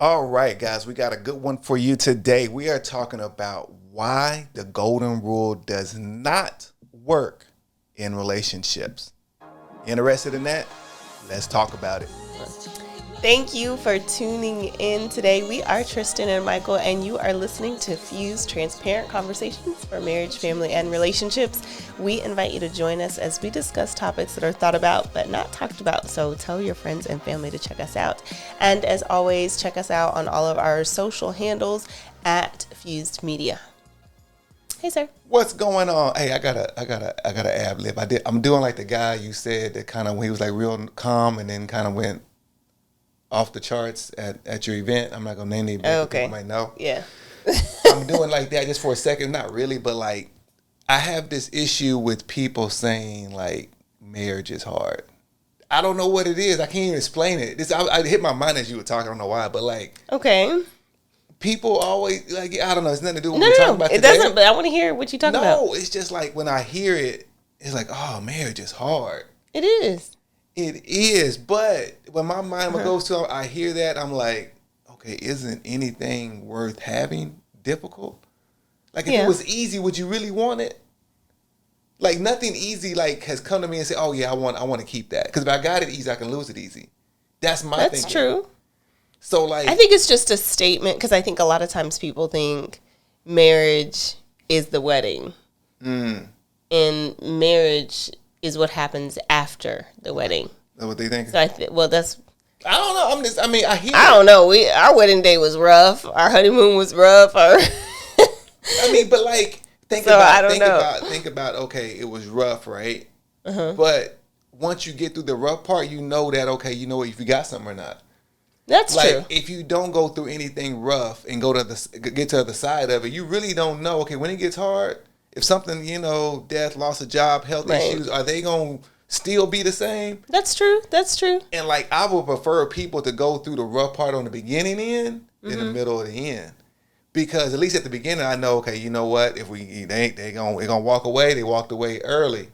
All right, guys, we got a good one for you today. We are talking about why the golden rule does not work in relationships. Interested in that? Let's talk about it. Thank you for tuning in today. We are Tristin and Michael, and you are listening to Fuse Transparent Conversations for Marriage, Family, and Relationships. We invite you to join us as we discuss topics that are thought about but not talked about. So tell your friends and family to check us out. And as always, check us out on all of our social handles at Fused Media. Hey, sir. What's going on? Hey, I gotta ad lib. I'm doing like the guy you said that kind of when he was like real calm and then kind of went off the charts at your event. I'm not gonna name the event. Okay. People might know. Yeah. I'm doing like that just for a second. Not really, but like I have this issue with people saying like marriage is hard. I don't know what it is. I can't even explain it. I hit my mind as you were talking. I don't know why, but like Okay. people always like I don't know. It's nothing to do with what we're talking about it today. doesn't. But I want to hear what you talking about. No, it's just like when I hear it, it's like, oh, marriage is hard. It is. It is, but when my mind goes to, I hear that, I'm like, okay, isn't anything worth having difficult? Like if it was easy, would you really want it? Like nothing easy like has come to me and said, oh yeah, I want to keep that. Because if I got it easy, I can lose it easy. That's my thinking. That's true. So like, I think it's just a statement because I think a lot of times people think marriage is the wedding, and marriage is what happens after the wedding. That's what they think. So that's. I don't know. I hear. I don't know. Our wedding day was rough. Our honeymoon was rough. But like think about. Okay, it was rough, right? But once you get through the rough part, you know that okay, you know if you got something or not. That's like, true. If you don't go through anything rough and get to the other side of it, you really don't know. Okay, when it gets hard, if something, death, loss of job, health issues, are they going to still be the same? That's true. That's true. And like, I would prefer people to go through the rough part on the beginning end than the middle of the end. Because at least at the beginning, I know, okay, you know what? If they're gonna walk away, they walked away early.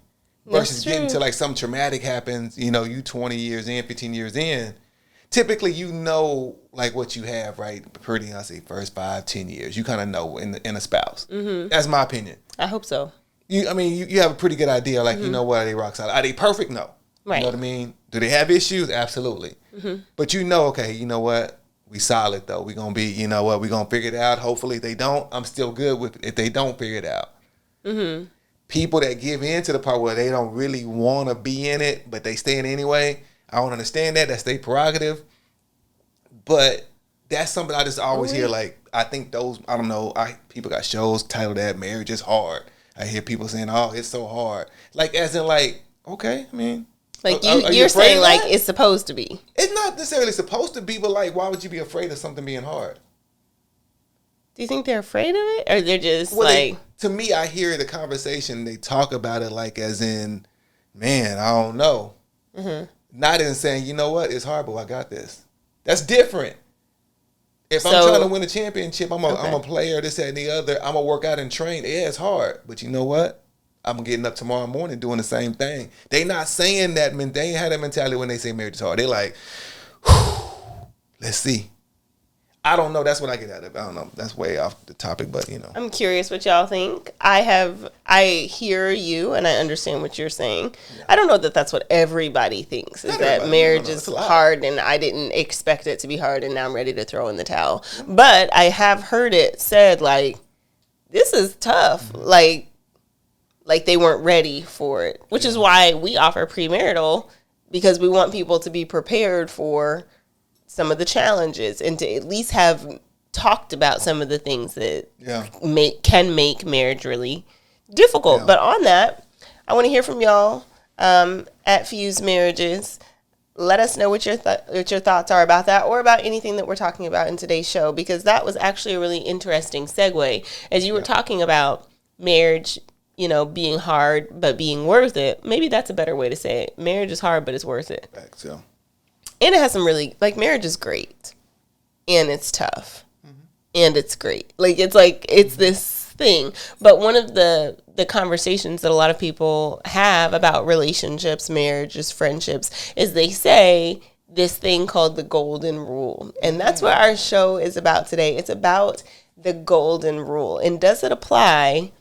Versus getting to like something traumatic happens, you 20 years in, 15 years in. Typically, like what you have, right? Pretty, I say, first 5-10 years. You kind of know in a spouse. That's my opinion. I hope so. You have a pretty good idea. Like, you know what? Are they rock solid? Are they perfect? No. Right. You know what I mean? Do they have issues? Absolutely. But okay, you know what? We solid though. We gonna be, we're gonna figure it out. Hopefully, if they don't, I'm still good with it. If they don't figure it out. People that give in to the part where they don't really want to be in it, but they stay in anyway. I don't understand that. That's their prerogative. But that's something I just always hear. Like, I think I don't know. People got shows titled that marriage is hard. I hear people saying, oh, it's so hard. Like, as in like, okay, I mean. Like you're saying like it's supposed to be. It's not necessarily supposed to be, but like, why would you be afraid of something being hard? Do you think they're afraid of it? Or they're just to me, I hear the conversation, they talk about it like as in, man, I don't know. Not in saying, you know what, it's hard, but I got this. That's different. If I'm trying to win a championship, I'm a player, this, that, and the other. I'm going to work out and train. Yeah, it's hard. But you know what? I'm getting up tomorrow morning doing the same thing. They not saying that. They ain't had that mentality when they say marriage is hard. They like, let's see. I don't know. That's what I get out of it. I don't know. That's way off the topic, but I'm curious what y'all think. I hear you and I understand what you're saying. Yeah. I don't know that that's what everybody thinks. Is that marriage is hard and I didn't expect it to be hard and now I'm ready to throw in the towel. But I have heard it said like, this is tough. Like they weren't ready for it, which is why we offer premarital, because we want people to be prepared for some of the challenges and to at least have talked about some of the things that can make marriage really difficult. But on that, I want to hear from y'all at Fuse Marriages. Let us know what your thoughts are about that or about anything that we're talking about in today's show, because that was actually a really interesting segue. As you were talking about marriage, being hard but being worth it. Maybe that's a better way to say it. Marriage is hard, but it's worth it. Facts, yeah. And it has some really, marriage is great. And it's tough. And it's great. It's this thing. But one of the conversations that a lot of people have about relationships, marriages, friendships, is they say this thing called the golden rule. And that's what our show is about today. It's about the golden rule. And does it apply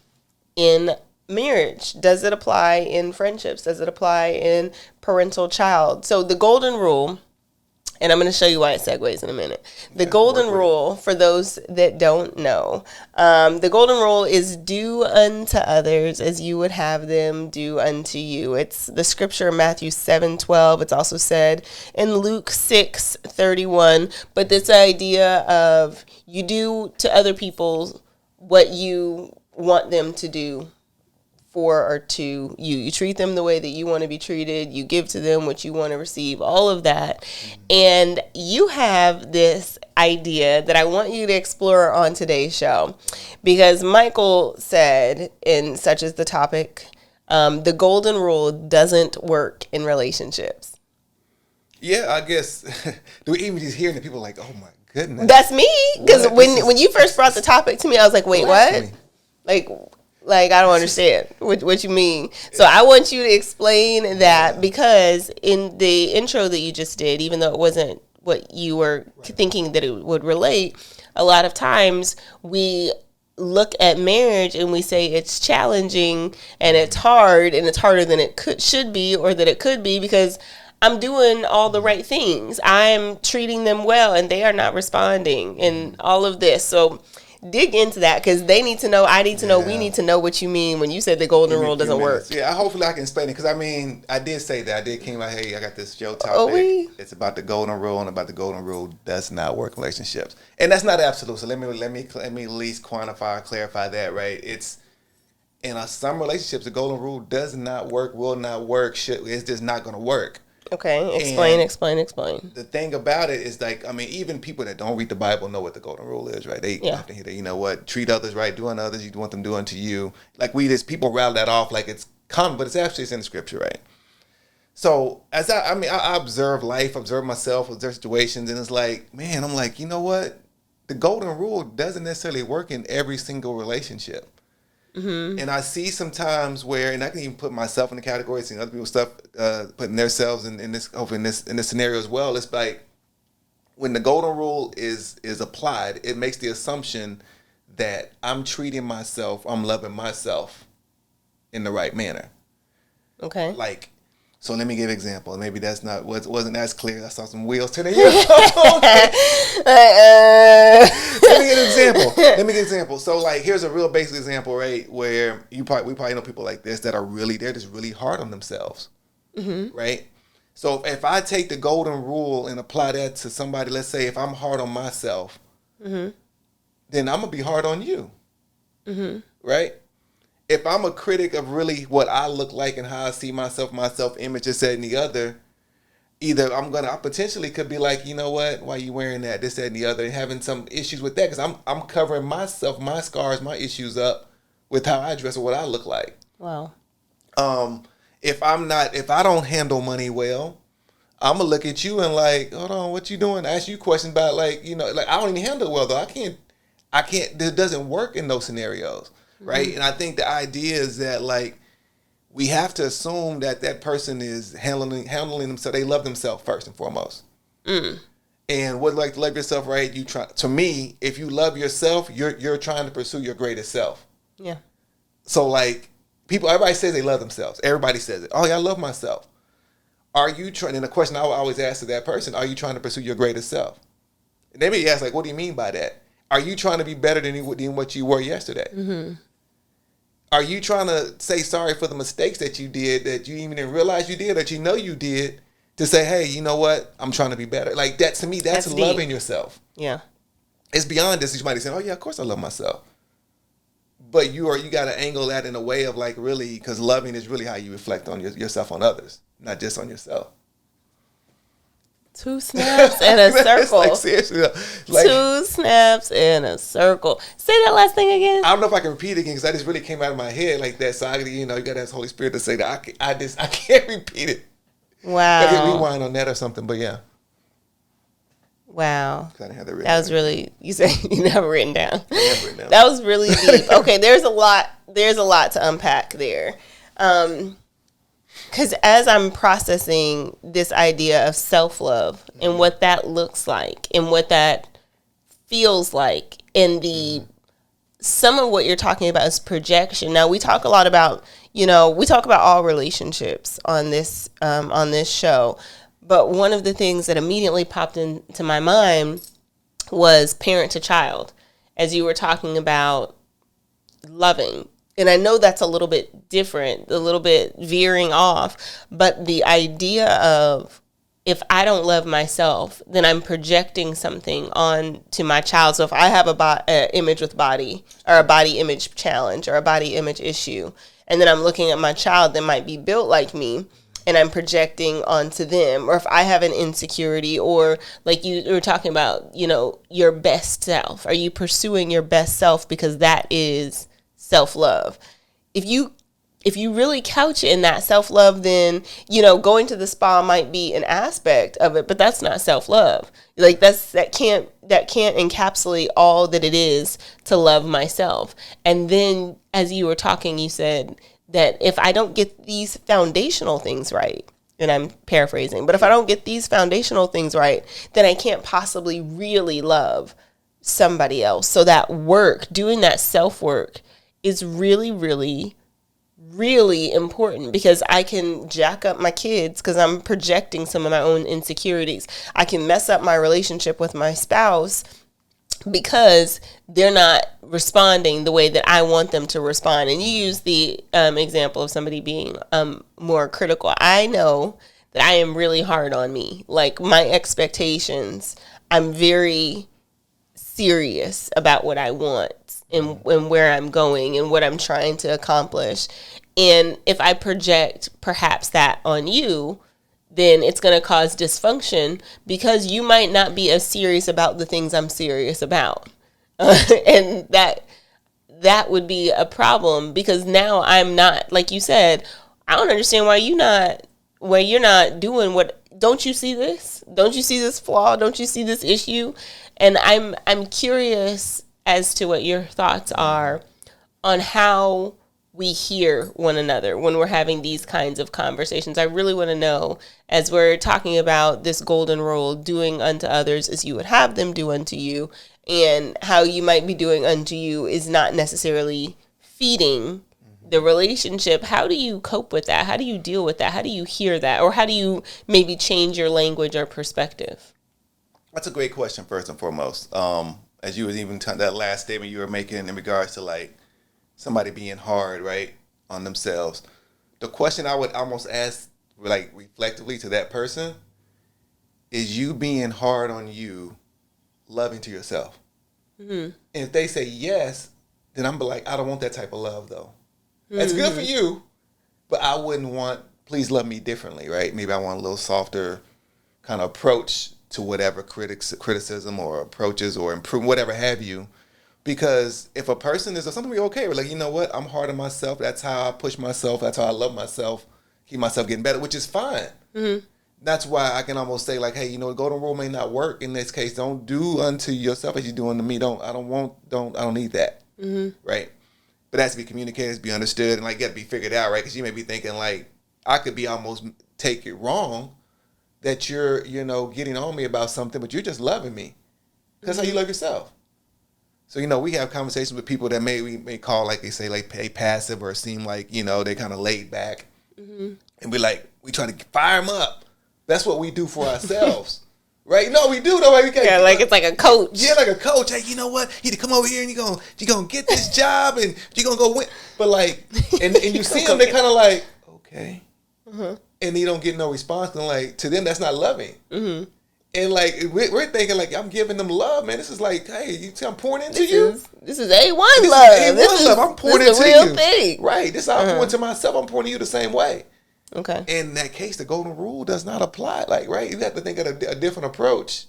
in marriage? Does it apply in friendships? Does it apply in parental child? So the golden rule, and I'm going to show you why it segues in a minute. The golden rule, for those that don't know, the golden rule is do unto others as you would have them do unto you. It's the scripture in Matthew 7:12. It's also said in Luke 6:31. But this idea of you do to other people what you want them to do for or to you. You treat them the way that you want to be treated. You give to them what you want to receive, all of that. And you have this idea that I want you to explore on today's show, because Michael said, in such as the topic, the golden rule doesn't work in relationships. Yeah, I guess. Do we even just hearing the people like, oh my goodness. That's me. Because when you first brought the topic to me, I was like, wait, what? Like, I don't understand what you mean. So I want you to explain that, because in the intro that you just did, even though it wasn't what you were thinking that it would relate, a lot of times we look at marriage and we say it's challenging and it's hard and it's harder than it should be, or that it could be, because I'm doing all the right things. I'm treating them well and they are not responding and all of this. So dig into that, because they need to know, I need to know, we need to know what you mean when you said the golden rule doesn't work. Yeah, hopefully I can explain it, because I mean, I did say that. I did came like, hey, I got this show topic. It's about the golden rule, and about the golden rule does not work in relationships. And that's not absolute. So let me at least quantify, clarify that, right? It's in some relationships, the golden rule does not work, will not work, it's just not going to work. Okay, explain. The thing about it is, like, I mean, even people that don't read the Bible know what the golden rule is, right? They often hear that, you know what, treat others right, do unto others, you want them to do unto you. Like, people rattle that off like it's common, but it's in the scripture, right? So as I observe life, observe myself, observe situations, and it's like, man, I'm like, you know what? The golden rule doesn't necessarily work in every single relationship. Mm-hmm. And I see sometimes where, and I can even put myself in the category, seeing other people's stuff, putting themselves in this scenario as well. It's like when the golden rule is applied, it makes the assumption that I'm treating myself, I'm loving myself in the right manner. Okay. Like, so let me give an example. Maybe that's wasn't as clear. I saw some wheels turning here. Let me get an example. So, like, here's a real basic example, right? Where we probably know people like this that they're just really hard on themselves, right? So if I take the golden rule and apply that to somebody, let's say if I'm hard on myself, then I'm gonna be hard on you, right? If I'm a critic of really what I look like and how I see myself, my self-image, this, that, and the other, either I potentially could be like, you know what, why are you wearing that, this, that, and the other, and having some issues with that, because I'm covering myself, my scars, my issues up with how I dress or what I look like. Wow. If I don't handle money well, I'm gonna look at you and like, hold on, what you doing? Ask you questions about, like, you know, like, I don't even handle it well though. I can't. It doesn't work in those scenarios. Right. And I think the idea is that, like, we have to assume that person is handling themselves. They love themselves first and foremost. And what, like, to love yourself, right? To me, if you love yourself, you're trying to pursue your greatest self. Yeah. So, like, everybody says they love themselves. Everybody says it. Oh yeah, I love myself. Are you trying? And the question I would always ask to that person: are you trying to pursue your greatest self? And they may ask, like, what do you mean by that? Are you trying to be better than what you were yesterday? Mm-hmm. Are you trying to say sorry for the mistakes that you did, that you even didn't realize you did, that you know you did, to say, hey, you know what? I'm trying to be better. Like, that, to me, that's loving yourself. Yeah. It's beyond this. You might say, oh, yeah, of course I love myself. But you got to angle that in a way of, like, really, because loving is really how you reflect on yourself on others, not just on yourself. 2 snaps and a circle. Like, seriously, like, 2 snaps and a circle. Say that last thing again. I don't know if I can repeat it again, because that just really came out of my head like that. So I, you got to ask Holy Spirit to say that. I can't repeat it. Wow. I can rewind on that or something. But yeah. Wow. I didn't have that written that was down. Really. You say you never written down. I never written down. That was really deep. Okay, there's a lot. There's a lot to unpack there. Because as I'm processing this idea of self-love and what that looks like and what that feels like, and some of what you're talking about is projection. Now, we talk a lot about, we talk about all relationships on this show. But one of the things that immediately popped into my mind was parent to child, as you were talking about loving. And I know that's a little bit different, a little bit veering off, but the idea of, if I don't love myself, then I'm projecting something on to my child. So if I have a image with body, or a body image challenge, or a body image issue, and then I'm looking at my child that might be built like me, and I'm projecting onto them. Or if I have an insecurity, or like you were talking about, your best self. Are you pursuing your best self because that is self-love? If you really couch in that self-love, then, going to the spa might be an aspect of it, but that's not self-love. Like that can't encapsulate all that it is to love myself. And then as you were talking, you said that if I don't get these foundational things right, and I'm paraphrasing, but if I don't get these foundational things right, then I can't possibly really love somebody else. So that work, doing that self-work, is really, really, really important, because I can jack up my kids because I'm projecting some of my own insecurities. I can mess up my relationship with my spouse because they're not responding the way that I want them to respond. And you use the example of somebody being more critical. I know that I am really hard on me. Like, my expectations, I'm very serious about what I want and where I'm going and what I'm trying to accomplish. And if I project perhaps that on you, then it's going to cause dysfunction, because you might not be as serious about the things I'm serious about. And that would be a problem, because now I'm not, like you said, I don't understand why you're not doing what, don't you see this? Don't you see this flaw? Don't you see this issue? And I'm curious as to what your thoughts are on how we hear one another when we're having these kinds of conversations. I really want to know, as we're talking about this golden rule, doing unto others as you would have them do unto you, and how you might be doing unto you is not necessarily feeding the relationship. How do you cope with that? How do you deal with that? How do you hear that? Or how do you maybe change your language or perspective? That's a great question, first and foremost. As you was even that last statement you were making in regards to, like, somebody being hard, right, on themselves. The question I would almost ask, like, reflectively to that person, is you being hard on you loving to yourself? Mm-hmm. And if they say yes, then I'm like, I don't want that type of love, though. Mm-hmm. That's good for you, but I wouldn't want, please love me differently, right? Maybe I want a little softer kind of approach to whatever criticism or approaches or improve, whatever have you. Because if a person is something we're okay with, like, you know what, I'm hard on myself. That's how I push myself. That's how I love myself. Keep myself getting better, which is fine. Mm-hmm. That's why I can almost say, like, hey, the golden rule may not work in this case. Don't do unto yourself as you do unto me. I don't need that. Mm-hmm. Right? But it has to be communicated, has to be understood, and, like, got to be figured out, right? Because you may be thinking, like, I could be almost take it wrong that you're, getting on me about something, but you're just loving me. That's how you love yourself. So, we have conversations with people that we may call, like they say, like, passive, or seem like, they kind of laid back. Mm-hmm. And we try to fire them up. That's what we do for ourselves. Right? No, we do, though. Right? Like it's like a coach. Yeah, like a coach. Hey, you know what? You need to come over here and you're gonna get this job and you're going to go win. But, like, and you see them, they're kind of like, okay. Mm-hmm. And they don't get no response. And, like, to them, that's not loving. Mm-hmm. And, like, we're thinking, like, I'm giving them love, man. This is like, hey, you see I'm pouring into you? This is A1 love. This is A1 love. I'm pouring into you. This is the real thing. Right. This is how I'm pouring to myself. I'm pouring to you the same way. Okay. In that case, the golden rule does not apply. Like, right? You have to think of a different approach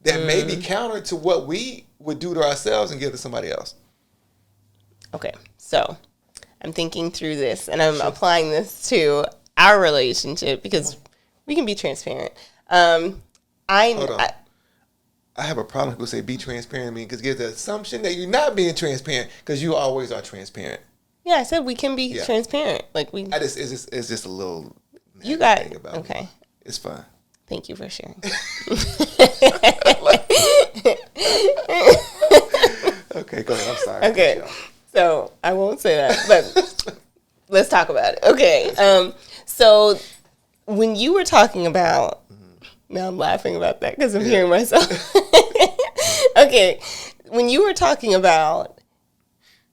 that may be counter to what we would do to ourselves and give to somebody else. Okay. So, I'm thinking through this, and I'm applying this to our relationship, because we can be transparent. Hold on. I have a problem with people say be transparent, because it gives the assumption that you're not being transparent, because you always are transparent. Yeah, I said we can be transparent. Like it's just a little. You got thing about okay. Me. It's fine. Thank you for sharing. Okay, go ahead. I'm sorry. Okay, so I won't say that, but let's talk about it. Okay, so when you were talking about, now I'm laughing about that because I'm hearing myself. Okay, when you were talking about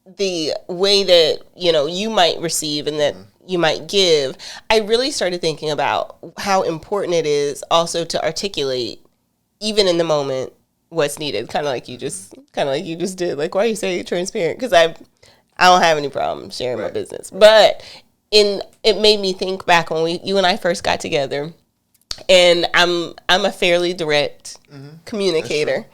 the way that, you might receive and that you might give, I really started thinking about how important it is also to articulate, even in the moment, what's needed. Kind of like you just did. Like, why you say transparent? Because I don't have any problem sharing my business. But it made me think back when you and I first got together, and I'm a fairly direct communicator,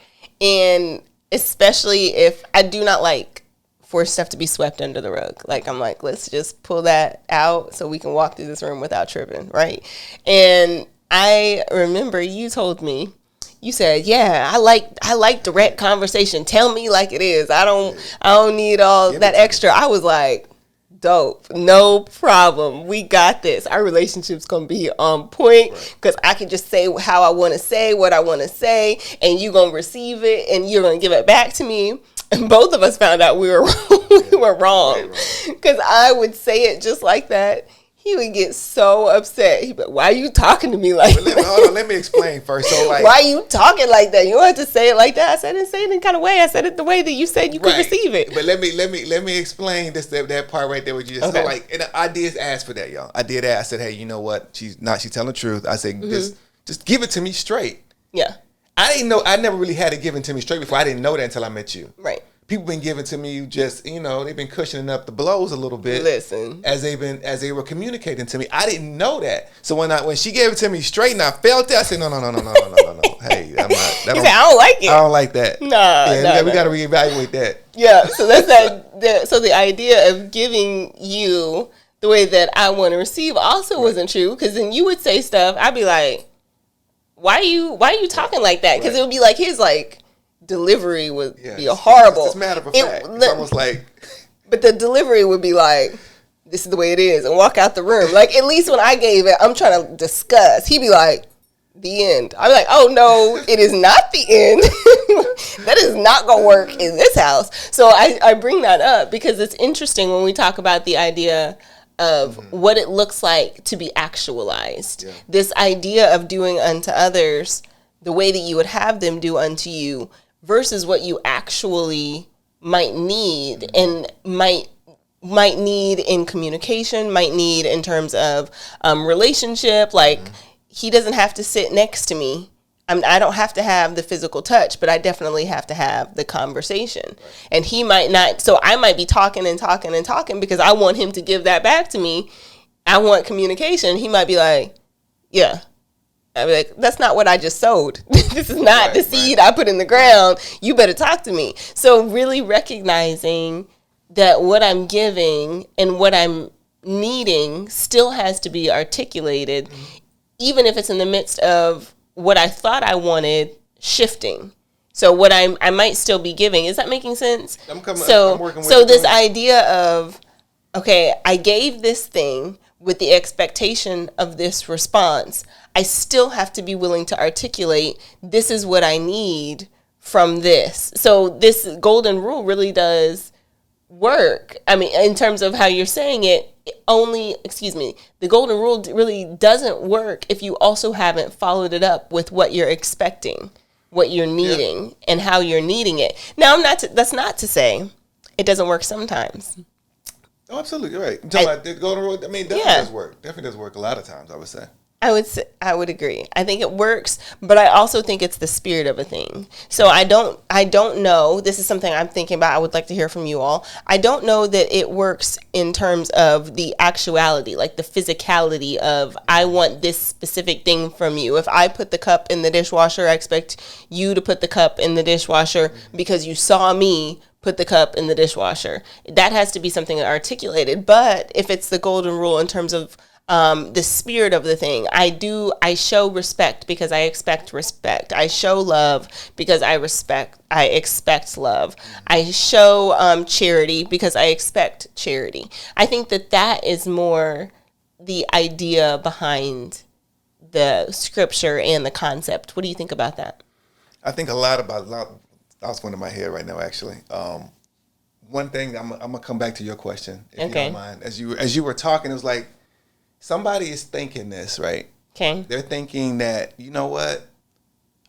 and especially if I do not like for stuff to be swept under the rug. Like, I'm like, let's just pull that out so we can walk through this room without tripping, right? And I remember you told me, you said, yeah, I like direct conversation. Tell me like it is. I don't need all that extra. I was like, dope. No problem. We got this. Our relationship's going to be on point because I can just say how I want to say what I want to say, and you're going to receive it and you're going to give it back to me. And both of us found out we were wrong because I would say it just like that. He would get so upset. He'd be like, why are you talking to me like that? Hold on, let me explain first. So, like, why are you talking like that? You don't have to say it like that. I said, I didn't say it in any kind of way. I said it the way that you said you could receive it. But let me explain that part right there. What you just so like, and I did ask for that, y'all. I did ask. I said, hey, you know what? She's telling the truth. I said, just give it to me straight. Yeah. I didn't know. I never really had it given to me straight before. I didn't know that until I met you. Right. People been giving to me just, they've been cushioning up the blows a little bit. Listen, as they were communicating to me, I didn't know that. So when she gave it to me straight and I felt it, I said, no. Hey, I'm not. You said, I don't like it. I don't like that. We got to reevaluate that. Yeah. So that's that. So the idea of giving you the way that I want to receive also wasn't true, because then you would say stuff. I'd be like, why are you talking like that? Because it would be like his delivery would be horrible. It's matter of fact. It's almost like. But the delivery would be like, this is the way it is, and walk out the room. Like, at least when I gave it, I'm trying to discuss. He'd be like, the end. I'm like, oh no, it is not the end. That is not going to work in this house. So I bring that up because it's interesting when we talk about the idea of what it looks like to be actualized. Yeah. This idea of doing unto others the way that you would have them do unto you versus what you actually might need and might need in communication, might need in terms of relationship. Like, he doesn't have to sit next to me. I don't have to have the physical touch, but I definitely have to have the conversation. And he might not, so I might be talking because I want him to give that back to me. I want communication. He might be like, yeah. I'd be like, that's not what I just sowed. This is not the seed I put in the ground. You better talk to me. So really recognizing that what I'm giving and what I'm needing still has to be articulated, even if it's in the midst of what I thought I wanted shifting. So what I might still be giving. Is that making sense? I'm working with this idea of, okay, I gave this thing with the expectation of this response. I still have to be willing to articulate, this is what I need from this. So this golden rule really does work. I mean, in terms of how you're saying it, the golden rule really doesn't work if you also haven't followed it up with what you're expecting, what you're needing, and how you're needing it. Now, that's not to say it doesn't work sometimes. Oh, absolutely, you're right. I'm talking about the golden rule. I mean, definitely does work. Definitely does work a lot of times, I would say. I would agree. I think it works, but I also think it's the spirit of a thing. So I don't know. This is something I'm thinking about. I would like to hear from you all. I don't know that it works in terms of the actuality, like the physicality of, I want this specific thing from you. If I put the cup in the dishwasher, I expect you to put the cup in the dishwasher because you saw me put the cup in the dishwasher. That has to be something articulated. But if it's the golden rule in terms of the spirit of the thing. I show respect because I expect respect. I show love because I expect love. I show charity because I expect charity. I think that is more the idea behind the scripture and the concept. What do you think about that? I think a lot. That's going to my head right now, actually. One thing, I'm gonna come back to your question, if you don't mind. As you were talking, it was like somebody is thinking this, right? Okay. They're thinking that, you know what,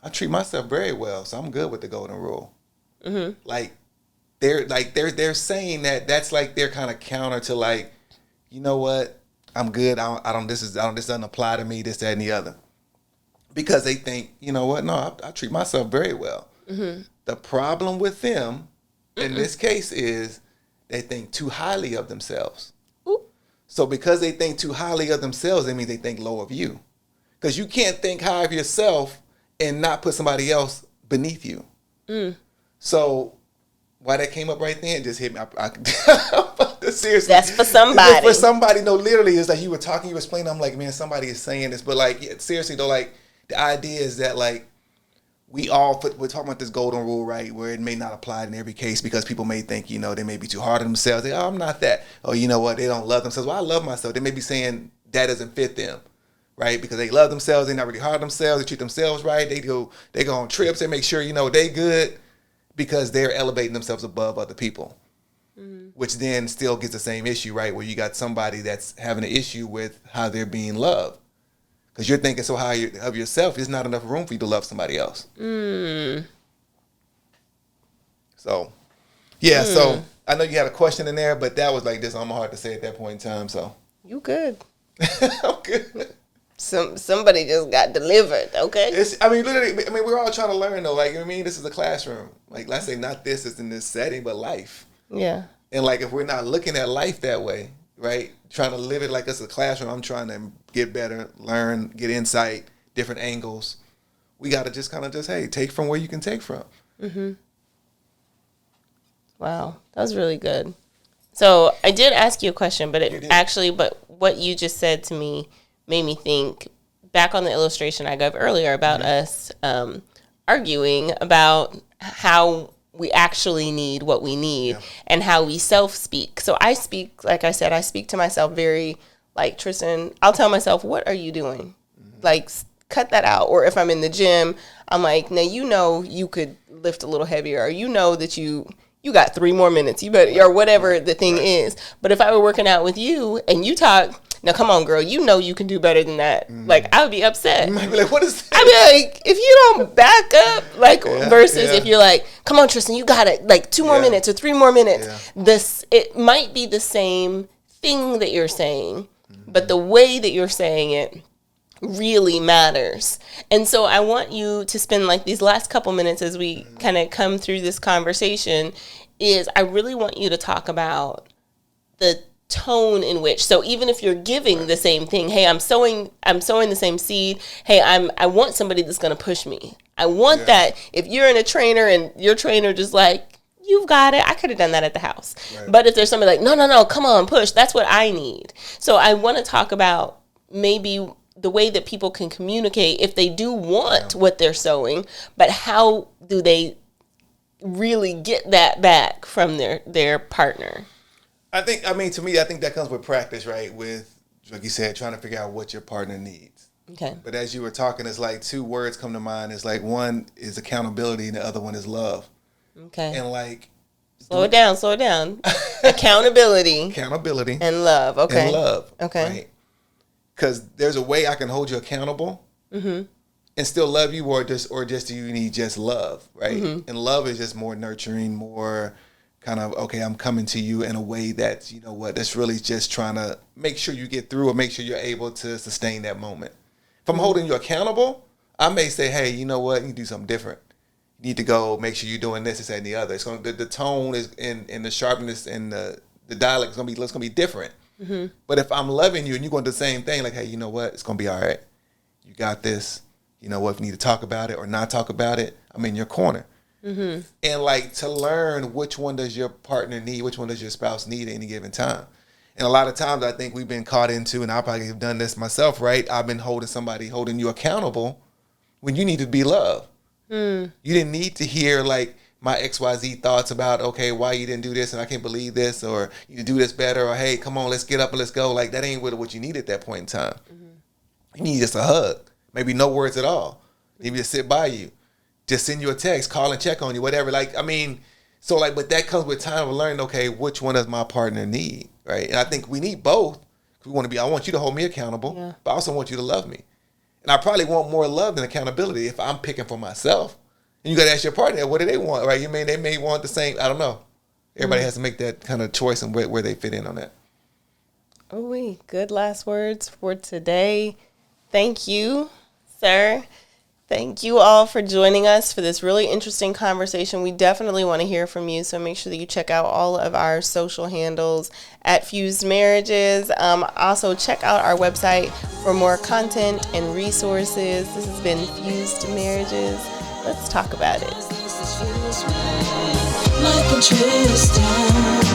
I treat myself very well, so I'm good with the golden rule. Mm-hmm. They're saying that's like their kind of counter to like, you know what, I'm good. This doesn't apply to me. This, that, and the other, because they think, you know what, no, I treat myself very well. Mm-hmm. The problem with them in this case is they think too highly of themselves. Ooh. So because they think too highly of themselves, that means they think low of you. Because you can't think high of yourself and not put somebody else beneath you. Mm. So why that came up right then just hit me. Seriously. That's for somebody. For somebody, no, literally, it's like you were talking, you were explaining, I'm like, man, somebody is saying this. But like, seriously though, like, the idea is that like, we're talking about this golden rule, right? Where it may not apply in every case because people may think, you know, they may be too hard on themselves. They, I'm not that. Or, you know what, they don't love themselves. Well, I love myself. They may be saying that doesn't fit them, right? Because they love themselves. They're not really hard on themselves. They treat themselves right. They go on trips. They make sure, you know, they good because they're elevating themselves above other people, which then still gets the same issue, right? Where you got somebody that's having an issue with how they're being loved. Because you're thinking so high of yourself, there's not enough room for you to love somebody else. So, yeah, so I know you had a question in there, but that was like this on my heart to say at that point in time, so. You good. I'm good. Somebody just got delivered, okay? Literally, we're all trying to learn, though. Like, this is a classroom. Like, let's say not this is in this setting, but life. Yeah. And, like, if we're not looking at life that way, right, trying to live it like it's a classroom, I'm trying to get better, learn, get insight, different angles. We got to just kind of hey, take from where you can take from. Mm-hmm. Wow, that was really good. So I did ask you a question, but what you just said to me made me think back on the illustration I gave earlier about us arguing about how we actually need what we need and how we self-speak. So I speak, like I said, I speak to myself very like, Tristin, I'll tell myself, what are you doing? Mm-hmm. Like, cut that out. Or if I'm in the gym, I'm like, now, you know, you could lift a little heavier, or you know that you got 3 more minutes, you better, or whatever the thing is. But if I were working out with you and you talk, now come on, girl, you know you can do better than that. Mm-hmm. Like, I would be upset. You might be like, what is that? I'd be like, if you don't back up, like, versus if you're like, come on, Tristin, you got it, like 2 more minutes or 3 more minutes. It might be the same thing that you're saying, but the way that you're saying it really matters. And so I want you to spend like these last couple minutes as we kind of come through this conversation is I really want you to talk about the tone in which, so even if you're giving the same thing, hey, I'm sowing the same seed. Hey, I want somebody that's going to push me. I want that. If you're in a trainer and your trainer just like, you've got it, I could have done that at the house. Right. But if there's somebody like, no, come on, push. That's what I need. So I want to talk about maybe the way that people can communicate if they do want what they're sowing, but how do they really get that back from their partner? I think that comes with practice, right? With, like you said, trying to figure out what your partner needs. Okay. But as you were talking, it's like 2 words come to mind. It's like one is accountability and the other one is love. Okay. And like, slow it down. Accountability. And love. Okay. And love. Okay. Right? Because there's a way I can hold you accountable and still love you, or just do you need just love, right? Mm-hmm. And love is just more nurturing, more kind of, okay, I'm coming to you in a way that, you know what, that's really just trying to make sure you get through or make sure you're able to sustain that moment. If I'm holding you accountable, I may say, hey, you know what, you can do something different. You need to go make sure you're doing this, and the other. It's going the tone is in the sharpness and the dialect is going to be different. Mm-hmm. But if I'm loving you and you're going to do the same thing, like, hey, you know what, it's going to be all right. You got this. You know what, if you need to talk about it or not talk about it, I'm in your corner. Mm-hmm. And like to learn which one does your partner need, which one does your spouse need at any given time. And a lot of times I think we've been caught into, and I probably have done this myself, right? I've been holding you accountable when you need to be loved. You didn't need to hear like my XYZ thoughts about, okay, why you didn't do this and I can't believe this, or you do this better, or hey, come on, let's get up and let's go. Like that ain't what you need at that point in time. You need just a hug, maybe no words at all. Maybe just sit by you, just send you a text, call and check on you, whatever. Like, I mean, so like, but that comes with time of learning, okay, which one does my partner need, right? And I think we need both. I want you to hold me accountable, but I also want you to love me. And I probably want more love than accountability if I'm picking for myself. And you got to ask your partner, what do they want, right? They may want the same, I don't know. Everybody has to make that kind of choice and where they fit in on that. Oh, good last words for today. Thank you, sir. Thank you all for joining us for this really interesting conversation. We definitely want to hear from you, so make sure that you check out all of our social handles at Fused Marriages. Also, check out our website for more content and resources. This has been Fused Marriages. Let's talk about it. Michael Tristin.